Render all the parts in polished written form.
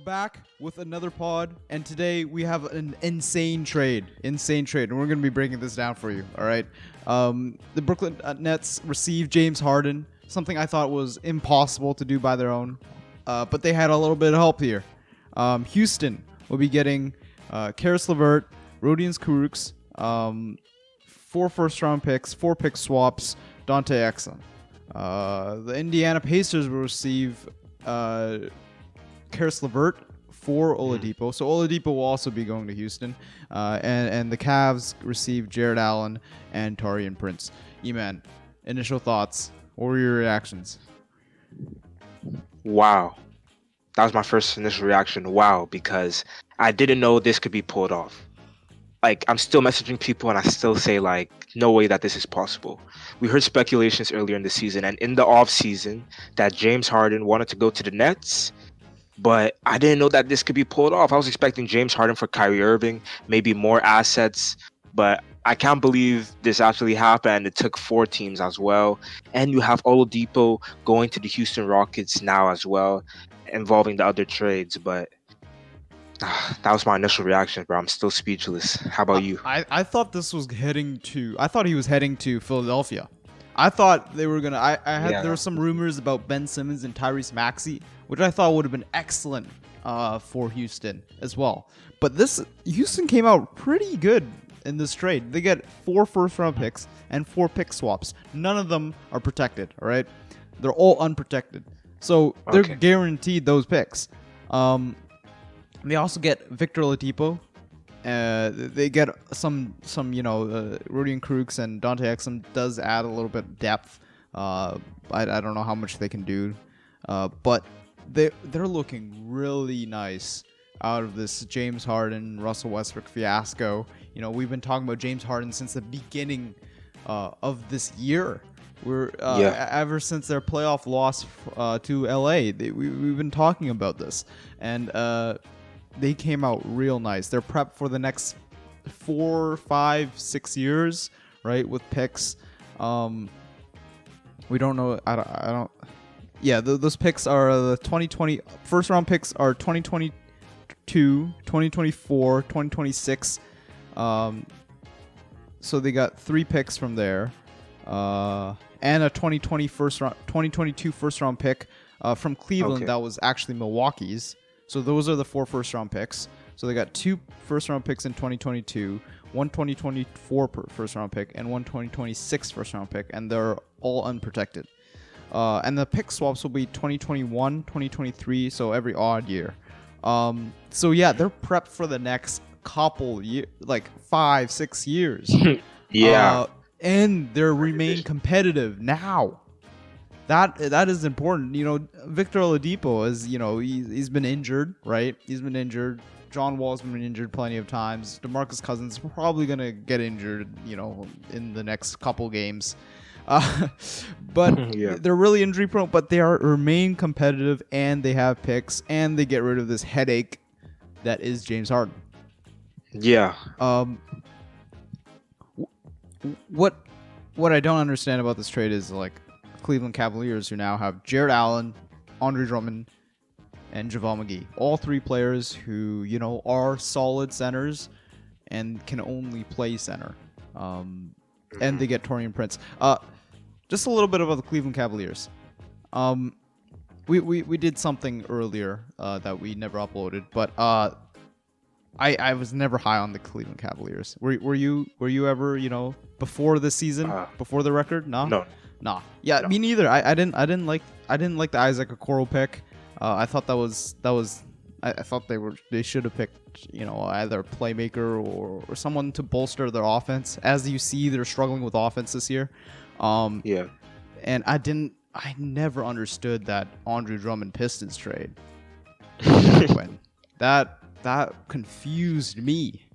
back with another pod, and today we have an insane trade, and we're going to be breaking this down for you, all right? The Brooklyn Nets received James Harden, something I thought was impossible to do by their own, but they had a little bit of help here. Houston will be getting Karis LeVert, Rodions Kurucs, 4 first-round picks, 4 pick swaps, Dante Exum. The Indiana Pacers will receive Karis LeVert for Oladipo. So Oladipo will also be going to Houston. And the Cavs receive Jarrett Allen and Taurean Prince. E-Man, initial thoughts. What were your reactions? Wow. That was my first initial reaction. Wow, because I didn't know this could be pulled off. Like, I'm still messaging people and I still say, like, no way that this is possible. We heard speculations earlier in the season and in the offseason that James Harden wanted to go to the Nets, but I didn't know that this could be pulled off. I was expecting James Harden for Kyrie Irving, maybe more assets, but I can't believe this actually happened. It took 4 teams as well. And you have Oladipo going to the Houston Rockets now as well, involving the other trades, but that was my initial reaction, bro. I'm still speechless. How about you? I thought this was I thought he was heading to Philadelphia. I thought they were gonna. There were some rumors about Ben Simmons and Tyrese Maxey, which I thought would have been excellent for Houston as well. But Houston came out pretty good in this trade. They get 4 first-round picks and 4 pick swaps. None of them are protected. All right, they're all unprotected, so they're guaranteed those picks. They also get Victor Oladipo. They get some Rodion Kurucs, and Dante Exum does add a little bit of depth. I don't know how much they can do, but they're looking really nice out of this James Harden, Russell Westbrook fiasco. You know, we've been talking about James Harden since the beginning of this year. Ever since their playoff loss to LA, we've been talking about this, and they came out real nice. They're prepped for the next 4, 5, 6 years, right? With picks. We don't know. I don't. Yeah, those picks are the 2020 first round picks are 2022, 2024, 2026. So they got 3 picks from there, and a 2022 first round pick from Cleveland that was actually Milwaukee's. So those are the 4 first-round picks. So they got 2 first-round picks in 2022, 1 2024 first-round pick, and 1 2026 first-round pick, and they're all unprotected. And the pick swaps will be 2021, 2023, so every odd year. So yeah, they're prepped for the next couple years, like 5, 6 years. Yeah. And they remain competitive now. That is important. You know, Victor Oladipo is, he's been injured, right? He's been injured. John Wall's been injured plenty of times. DeMarcus Cousins is probably going to get injured, in the next couple games. But they're really injury prone, but they remain competitive, and they have picks, and they get rid of this headache that is James Harden. Yeah. What I don't understand about this trade is, like, Cleveland Cavaliers, who now have Jarrett Allen, Andre Drummond, and Javale Mcgee. All 3 players who, are solid centers and can only play center. And they get Taurean Prince. Just a little bit about the Cleveland Cavaliers. We did something earlier that we never uploaded, but I was never high on the Cleveland Cavaliers. Were you ever, before the season, before the record? No. Nah. Yeah, no. Me neither. I didn't like the Isaac Okoro pick. I thought I thought they should have picked, either a playmaker or someone to bolster their offense. As you see, they're struggling with offense this year. And I never understood that Andre Drummond Pistons trade. That confused me.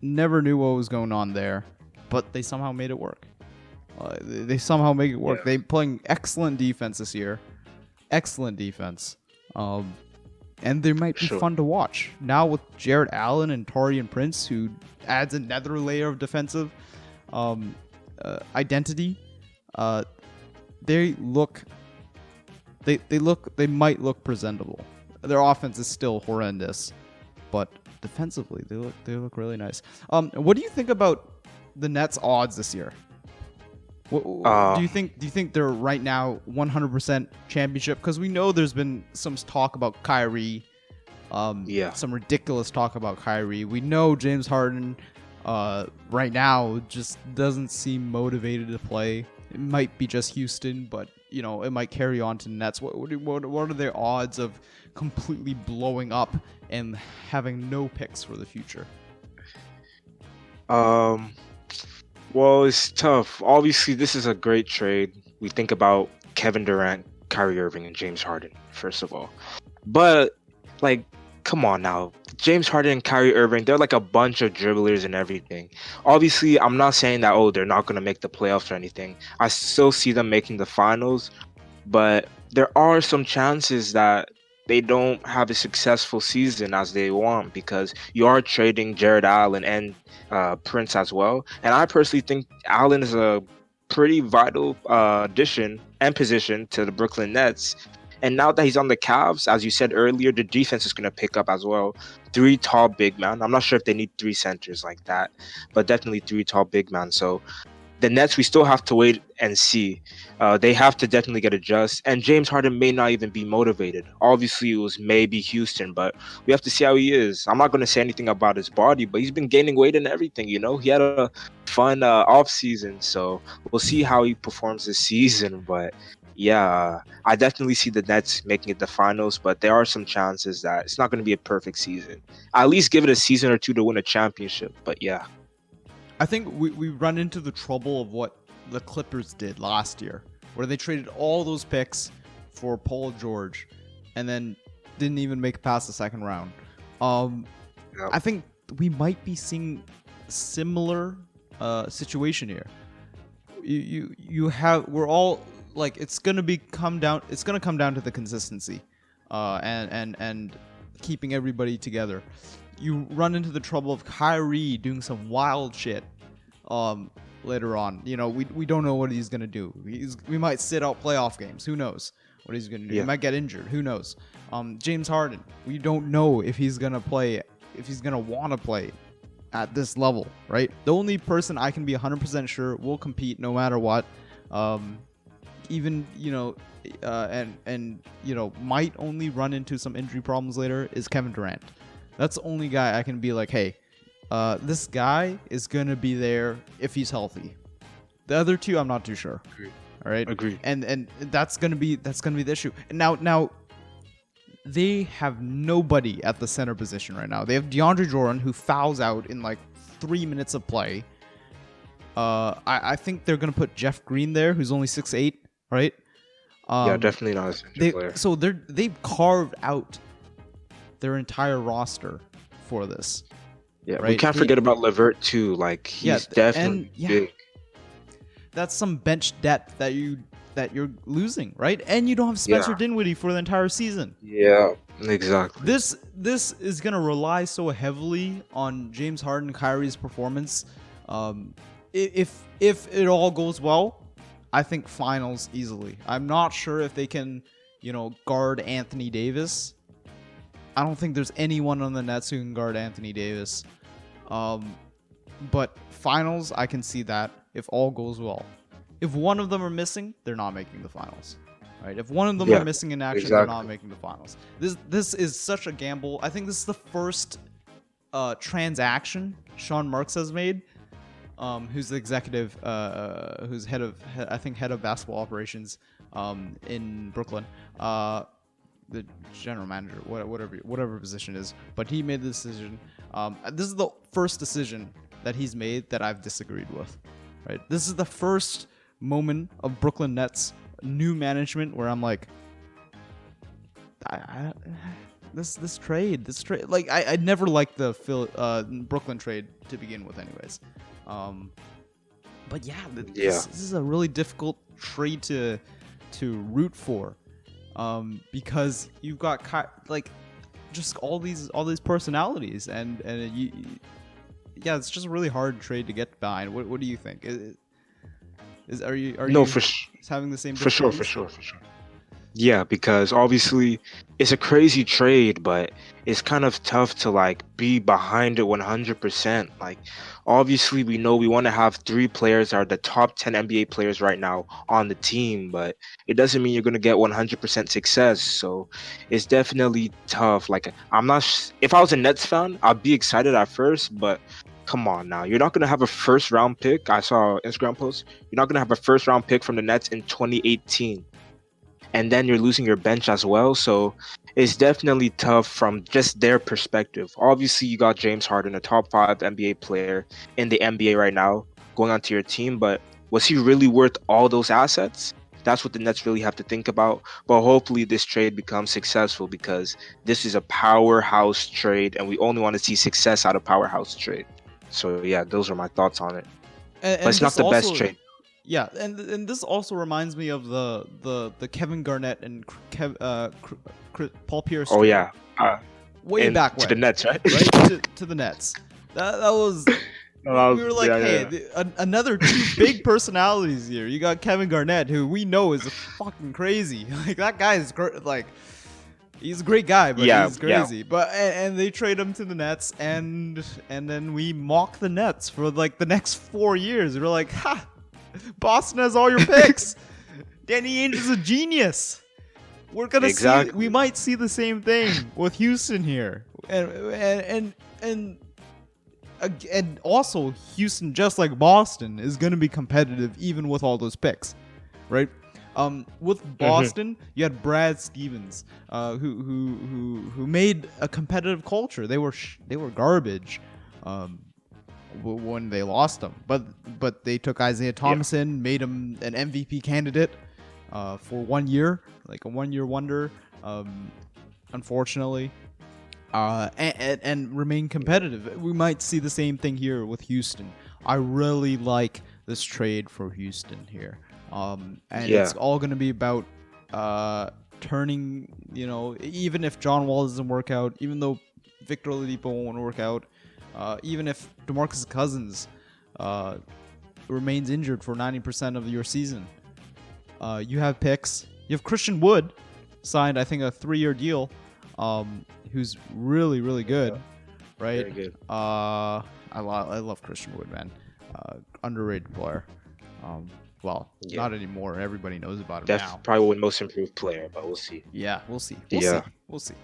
Never knew what was going on there, but they somehow made it work. They somehow make it work. They playing excellent defense this year. Excellent defense. And they might be fun to watch. Now with Jarrett Allen and Taurean Prince, who adds another layer of defensive identity, they might look presentable. their offense is still horrendous, but defensively they look really nice. What do you think about the Nets' odds this year? Do you think they're right now 100% championship? Because we know there's been some talk about Kyrie, some ridiculous talk about Kyrie. We know James Harden right now just doesn't seem motivated to play. It might be just Houston, but you know it might carry on to the Nets. What are their odds of completely blowing up and having no picks for the future? Well, it's tough. Obviously, this is a great trade. We think about Kevin Durant, Kyrie Irving, and James Harden, first of all. But, like, come on now. James Harden and Kyrie Irving, they're like a bunch of dribblers and everything. Obviously, I'm not saying that, they're not going to make the playoffs or anything. I still see them making the finals. But there are some chances that they don't have a successful season as they want because you are trading Jarrett Allen and Prince as well. And I personally think Allen is a pretty vital addition and position to the Brooklyn Nets. And now that he's on the Cavs, as you said earlier, the defense is going to pick up as well. 3 tall big men. I'm not sure if they need 3 centers like that, but definitely 3 tall big men. So the Nets, we still have to wait and see. They have to definitely get adjust. And James Harden may not even be motivated. Obviously, it was maybe Houston, but we have to see how he is. I'm not going to say anything about his body, but he's been gaining weight and everything, you know? He had a fun off season, so we'll see how he performs this season. But yeah, I definitely see the Nets making it the finals, but there are some chances that it's not going to be a perfect season. At least give it a season or 2 to win a championship, but yeah. I think we run into the trouble of what the Clippers did last year, where they traded all those picks for Paul George and then didn't even make it past the second round. I think we might be seeing similar situation here. We're all like, it's gonna come down to the consistency and keeping everybody together. You run into the trouble of Kyrie doing some wild shit later on. You know, we don't know what he's going to do. We might sit out playoff games. Who knows what he's going to do? Yeah. He might get injured. Who knows? James Harden, we don't know if he's going to play, if he's going to want to play at this level, right? The only person I can be 100% sure will compete no matter what, even, you know, and you know, might only run into some injury problems later is Kevin Durant. That's the only guy I can be like, hey, this guy is going to be there if he's healthy. The other 2, I'm not too sure. Agreed. All right? Agreed. And that's going to be the issue. And now they have nobody at the center position right now. They have DeAndre Jordan, who fouls out in like 3 minutes of play. I think they're going to put Jeff Green there, who's only 6'8", right? Yeah, definitely not a center player. So they've carved out their entire roster for this. Yeah, right? We can't forget about LeVert too. Like, he's definitely big. That's some bench depth that you're losing, right? And you don't have Spencer Dinwiddie for the entire season. Yeah, exactly. This is gonna rely so heavily on James Harden, Kyrie's performance. If it all goes well, I think finals easily. I'm not sure if they can, you know, guard Anthony Davis. I don't think there's anyone on the Nets who can guard Anthony Davis. But finals, I can see that if all goes well. If one of them are missing, they're not making the finals. Right? If one of them are missing in action, they're not making the finals. This is such a gamble. I think this is the first transaction Sean Marks has made. Who's the executive, who's head of basketball operations in Brooklyn. The general manager, whatever position is, but he made the decision. This is the first decision that he's made that I've disagreed with. Right? This is the first moment of Brooklyn Nets new management where I'm like, this trade. Like I never liked the Brooklyn trade to begin with, anyways. But this is a really difficult trade to root for. Because you've got just all these personalities and it's just a really hard trade to get behind. What do you think? Are you having the same? For sure. Yeah, because obviously it's a crazy trade, but it's kind of tough to like be behind it 100%. Like, obviously, we know we want to have three players that are the top 10 NBA players right now on the team, but it doesn't mean you're going to get 100% success. So it's definitely tough. Like, if I was a Nets fan, I'd be excited at first, but come on now. You're not going to have a first round pick. I saw an Instagram post. You're not going to have a first round pick from the Nets in 2018, and then you're losing your bench as well. So it's definitely tough from just their perspective. Obviously, you got James Harden, a top 5 NBA player in the NBA right now, going onto your team, but was he really worth all those assets? That's what the Nets really have to think about. But hopefully this trade becomes successful, because this is a powerhouse trade and we only want to see success out of powerhouse trade. So yeah, those are my thoughts on it. But it's not the best trade. Yeah, and this also reminds me of the Kevin Garnett and Paul Pierce Oh trade. yeah, way back to when, the Nets, right? to the Nets. That was we were like, another two big personalities here. You got Kevin Garnett, who we know is fucking crazy. Like, that guy is like, he's a great guy, but he's crazy. But and they trade him to the Nets, and then we mock the Nets for like the next 4 years. We're like, ha, Boston has all your picks. Danny Ainge is a genius. We're gonna see. We might see the same thing with Houston here, and also Houston, just like Boston, is gonna be competitive even with all those picks, right? With Boston, you had Brad Stevens, who made a competitive culture. They were garbage. When they lost him, but they took Isaiah Thomason, made him an MVP candidate for 1 year, like a 1 year wonder, unfortunately, and remain competitive. We might see the same thing here with Houston. I really like this trade for Houston here, it's all going to be about turning, even if John Wall doesn't work out, even though Victor Oladipo won't work out, even if DeMarcus Cousins remains injured for 90% of your season, you have picks. You have Christian Wood signed, I think, a 3-year deal, who's really, really good, right? Very good. I love Christian Wood, man. Underrated player. Not anymore. Everybody knows about him now. Probably one most improved player, but we'll see. Yeah, we'll see. We'll see.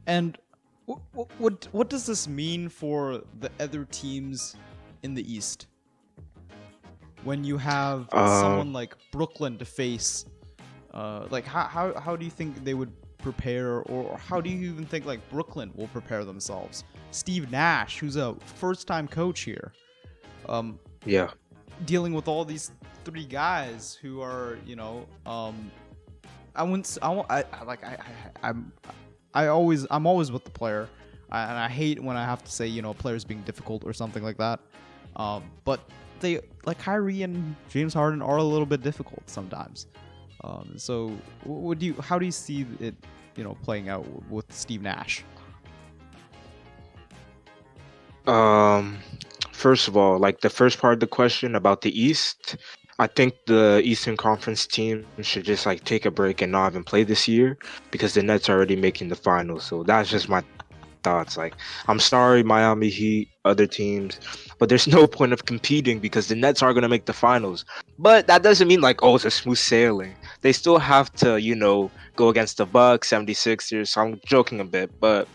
And what does this mean for the other teams in the East when you have someone like Brooklyn to face? Like, how do you think they would prepare, or how do you even think like Brooklyn will prepare themselves? Steve Nash, who's a first-time coach here, dealing with all these 3 guys who are, I'm always with the player, and I hate when I have to say, players being difficult or something like that. But they, like, Kyrie and James Harden are a little bit difficult sometimes. So how do you see it, playing out with Steve Nash? First of all, like the first part of the question about the East, I think the Eastern Conference team should just like take a break and not even play this year, because the Nets are already making the finals. So that's just my thoughts. Like, I'm sorry, Miami Heat, other teams, but there's no point of competing because the Nets are going to make the finals. But that doesn't mean like, oh, it's a smooth sailing. They still have to, go against the Bucks, 76ers. So I'm joking a bit, but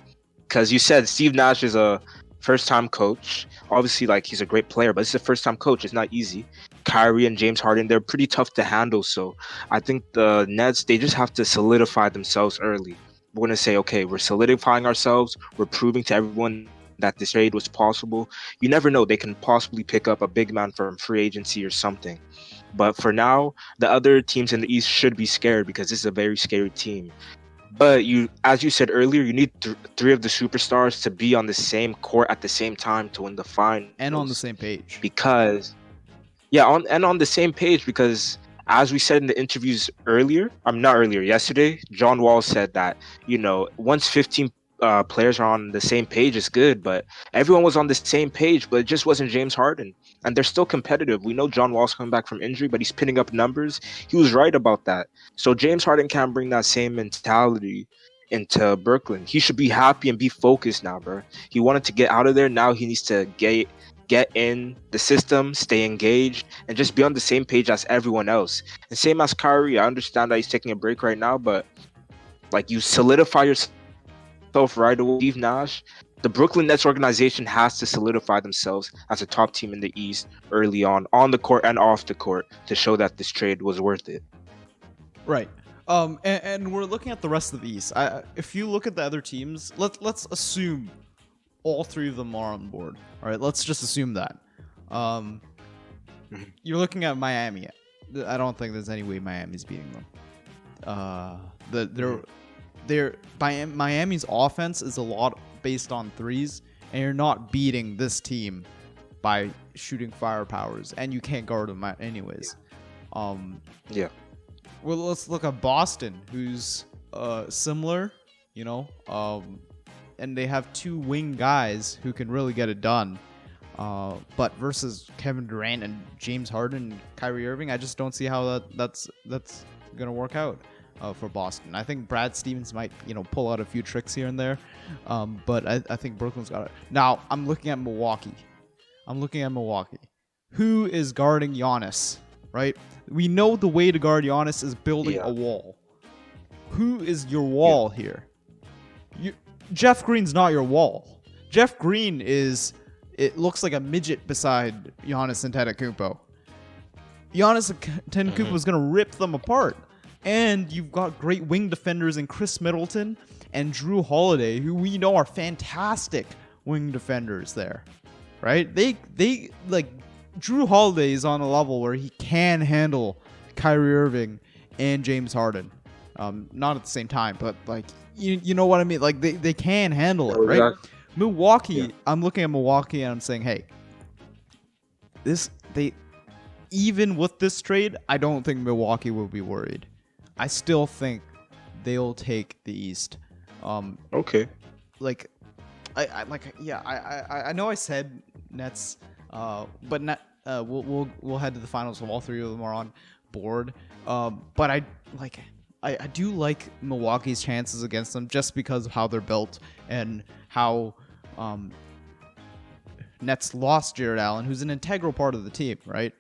because you said Steve Nash is a first-time coach. Obviously, like, he's a great player, but it's a first-time coach. It's not easy. Kyrie and James Harden, they're pretty tough to handle. So I think the Nets, they just have to solidify themselves early. We're going to say, okay, we're solidifying ourselves. We're proving to everyone that this trade was possible. You never know. They can possibly pick up a big man from free agency or something. But for now, the other teams in the East should be scared, because this is a very scary team. But as you said earlier, you need 3 of the superstars to be on the same court at the same time to win the finals. And on the same page. Because, on the same page, because as we said in the interviews yesterday, John Wall said that, once 15 players are on the same page is good, but everyone was on the same page, but it just wasn't James Harden. And they're still competitive. We know John Wall's coming back from injury, but he's pinning up numbers. He was right about that. So James Harden can't bring that same mentality into Brooklyn. He should be happy and be focused now, bro. He wanted to get out of there. Now he needs to get in the system, stay engaged, and just be on the same page as everyone else. And same as Kyrie, I understand that he's taking a break right now, but like you solidify yourself right away, Steve Nash. The Brooklyn Nets organization has to solidify themselves as a top team in the East early on the court and off the court, to show that this trade was worth it. Right. And we're looking at the rest of the East. If you look at the other teams, let's assume all three of them are on board. All right, let's just assume that. You're looking at Miami. I don't think there's any way Miami's beating them. Miami's offense is a lot based on threes, and you're not beating this team by shooting firepowers, and you can't guard them anyways. Yeah. Well, let's look at Boston, who's similar, and they have two wing guys who can really get it done. But versus Kevin Durant and James Harden and Kyrie Irving, I just don't see how that's gonna work out for Boston. I think Brad Stevens might pull out a few tricks here and there, but I think Brooklyn's got it. Now I'm looking at Milwaukee. Who is guarding Giannis? Right? We know the way to guard Giannis is building a wall. Who is your wall here? Jeff Green's not your wall. Jeff Green it looks like a midget beside Giannis Antetokounmpo. Giannis Antetokounmpo is going to rip them apart. And you've got great wing defenders in Chris Middleton and Drew Holiday, who we know are fantastic wing defenders there. Right? They like Drew Holiday is on a level where he can handle Kyrie Irving and James Harden. Not at the same time, but like you know what I mean? Like they can handle it, right? Milwaukee, I'm looking at Milwaukee and I'm saying, hey, even with this trade, I don't think Milwaukee will be worried. I still think they'll take the East. Okay. Like, I know I said Nets, but we'll head to the finals. So all three of them are on board. But I do like Milwaukee's chances against them just because of how they're built and how Nets lost Jarrett Allen, who's an integral part of the team, right?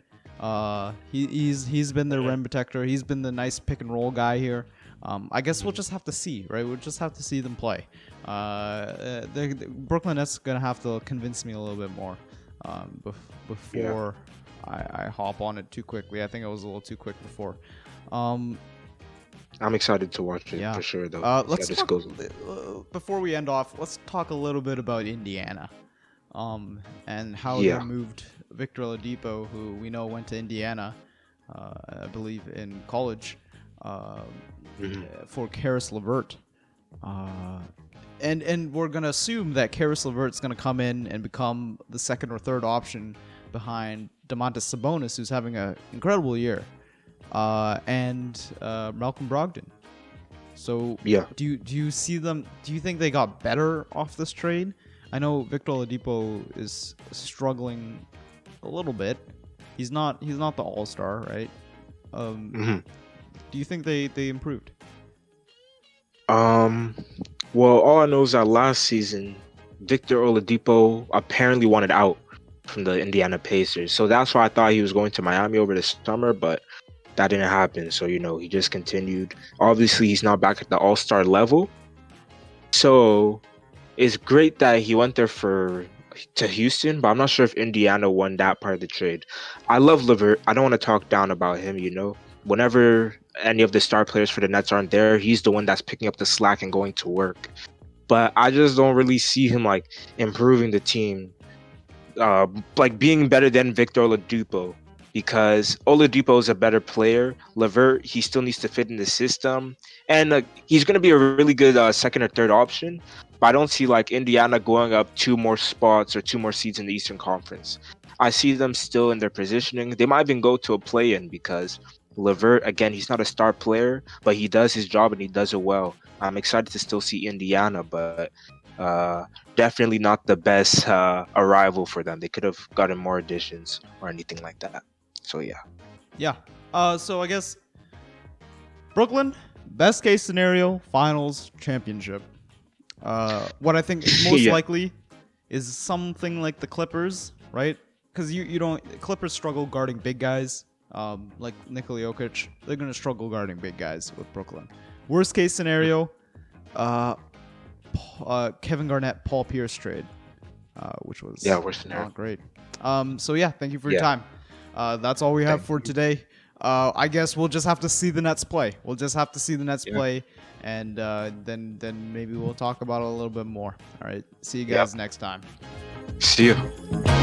He's been their rim protector. He's been the nice pick and roll guy here. I guess we'll just have to see, right? We'll just have to see them play. The Brooklyn Nets gonna have to convince me a little bit more before I hop on it too quickly. I think I was a little too quick before. I'm excited to watch it for sure, though. Before we end off, let's talk a little bit about Indiana, and how they moved Victor Oladipo, who we know went to Indiana, I believe in college, for Karis LeVert. And we're gonna assume that Karis LeVert's gonna come in and become the second or third option behind Domantas Sabonis, who's having an incredible year. And Malcolm Brogdon. So do you see them? Do you think they got better off this trade? I know Victor Oladipo is struggling a little bit. He's not the Allstar, right? Do you think they improved? Well, all I know is that last season, Victor Oladipo apparently wanted out from the Indiana Pacers, so that's why I thought he was going to Miami over the summer, but that didn't happen. So, he just continued. Obviously, he's not back at the All-Star level. So, it's great that he went there to Houston, but I'm not sure if Indiana won that part of the trade. I love LeVert. I don't want to talk down about him, Whenever any of the star players for the Nets aren't there, he's the one that's picking up the slack and going to work. But I just don't really see him, improving the team, being better than Victor Oladipo. Because Oladipo is a better player. LeVert, he still needs to fit in the system. And he's going to be a really good second or third option. But I don't see Indiana going up 2 more spots or 2 more seeds in the Eastern Conference. I see them still in their positioning. They might even go to a play-in because LeVert, again, he's not a star player, but he does his job and he does it well. I'm excited to still see Indiana, but definitely not the best arrival for them. They could have gotten more additions or anything like that. So yeah. Yeah. So I guess Brooklyn, best case scenario, finals championship. What I think is most likely is something like the Clippers, right? Because you don't Clippers struggle guarding big guys, like Nikola Jokic. They're gonna struggle guarding big guys with Brooklyn. Worst case scenario, Kevin Garnett, Paul Pierce trade, which was worst scenario. Great. So yeah, thank you for your time. That's all we have for today. I guess we'll just have to see the Nets play. Play, and then maybe we'll talk about it a little bit more. All right. See you guys next time. See you.